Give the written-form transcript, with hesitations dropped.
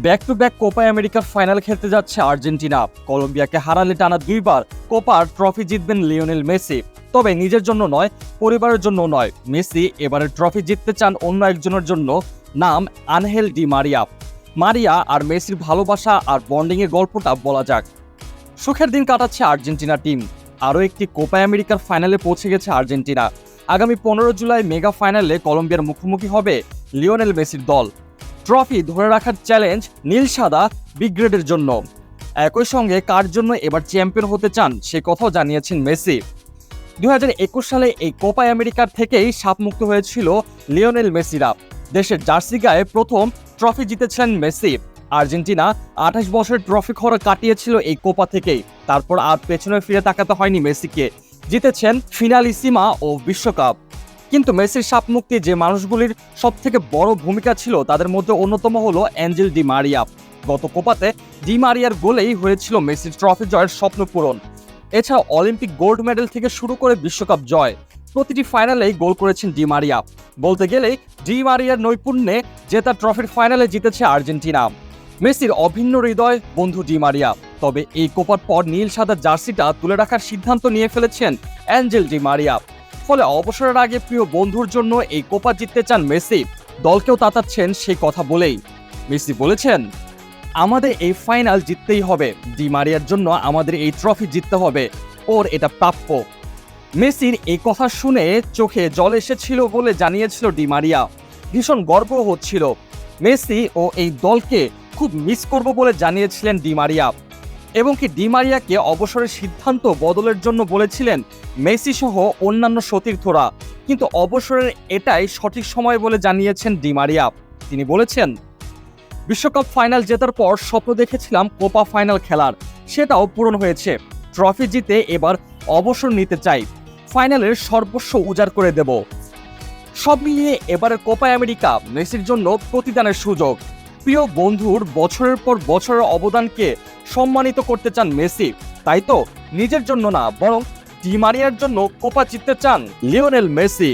Back to back Copa আমেরিকার final খেলতে যাচ্ছে আর্জেন্টিনা। কলম্বিয়াকে হারালে টানা দুইবার কোপার ট্রফি জিতবেন লিওনেল মেসি। তবে নিজের জন্য নয়, পরিবারের জন্য নয়। মেসি এবারে ট্রফি জিততে চান অন্য একজনের জন্য, নাম আনহেল ডি মারিয়া। মারিয়া আর মেসির ভালোবাসা আর বন্ডিং এর গল্পটা বলা যাক। সুখের দিন কাটাচ্ছে আর্জেন্টিনা টিম। আরও একটি কোপা আমেরিকার ফাইনালে পৌঁছে গেছে আর্জেন্টিনা। আগামী 15 জুলাই মেগা ফাইনালে কলম্বিয়ার মুখোমুখি হবে লিওনেল মেসির দল। ট্রফি ধরে রাখার চ্যালেঞ্জ নীল সাদা বিগ্রেডের জন্য। একই সঙ্গে কার জন্য এবার চ্যাম্পিয়ন হতে চান সে কথাও জানিয়েছেন মেসি। 2021 সালে এই কোপা আমেরিকার থেকেই সাপমুক্ত হয়েছিল লিওনেল মেসিরা। দেশের জার্সি গায়ে প্রথম ট্রফি জিতেছিলেন মেসি। আর্জেন্টিনা 28 বছরের ট্রফি খরা কাটিয়েছিল এই কোপা থেকেই। তারপর আর পেছনে ফিরে তাকাতে হয়নি মেসিকে। জিতেছেন ফিনালিসিমা ও বিশ্বকাপ। কিন্তু মেসির সাপমুক্তি যে মানুষগুলির সবথেকে বড় ভূমিকা ছিল তাদের মধ্যে অন্যতম হলো অ্যাঞ্জেল ডি মারিয়া। গত কোপাতে ডি মারিয়ার গোলেই হয়েছিল মেসির ট্রফি জয়ের স্বপ্ন পূরণ। এছাড়া অলিম্পিক গোল্ড মেডেল থেকে শুরু করে বিশ্বকাপ জয়, প্রতিটি ফাইনালেই গোল করেছেন ডি মারিয়া। বলতে গেলেই ডি মারিয়ার নৈপুণ্যে জেতা ট্রফির ফাইনালে জিতেছে আর্জেন্টিনা। মেসির অভিন্ন হৃদয় বন্ধু ডি মারিয়া। তবে এই কোপার পর নীল সাদা জার্সিটা তুলে রাখার সিদ্ধান্ত নিয়ে ফেলেছেন অ্যাঞ্জেল ডি মারিয়া। ফলে অবসরের আগে প্রিয় বন্ধুর জন্য এই কোপা জিততে চান মেসি। দলকেও তাতাচ্ছেন সেই কথা বলেই। মেসি বলেছেন, আমাদের এই ফাইনাল জিততেই হবে। ডি মারিয়ার জন্য আমাদের এই ট্রফি জিততে হবে, ওর এটা প্রাপ্য। মেসির এই কথা শুনে চোখে জল এসেছিল বলে জানিয়েছিল ডি মারিয়া। ভীষণ গর্ব হচ্ছিল। মেসি ও এই দলকে খুব মিস করব বলে জানিয়েছিলেন ডি মারিয়া। এবং কি ডি মারিয়াকে অবসরের সিদ্ধান্ত বদলের জন্য বলেছিলেন মেসি সহ অন্যান্য সতীর্থরা। কিন্তু অবসরের এটাই সঠিক সময় বলে জানিয়েছেন ডি মারিয়া। তিনি বলেছেন, বিশ্বকাপ ফাইনাল জেতার পর স্বপ্ন দেখেছিলাম কোপা ফাইনাল খেলার, সেটাও পূরণ হয়েছে। ট্রফি জিতে এবার অবসর নিতে চাই, ফাইনালের সর্বস্ব উজাড় করে দেব। সব মিলিয়ে এবারের কোপা আমেরিকা মেসির জন্য প্রতিদানের সুযোগ। প্রিয় বন্ধুর বছরের পর বছরের অবদানকে সম্মানিত করতে চান মেসি। তাই তো নিজের জন্য না, বরং ডি মারিয়ার জন্য কোপা জিততে চান লিওনেল মেসি।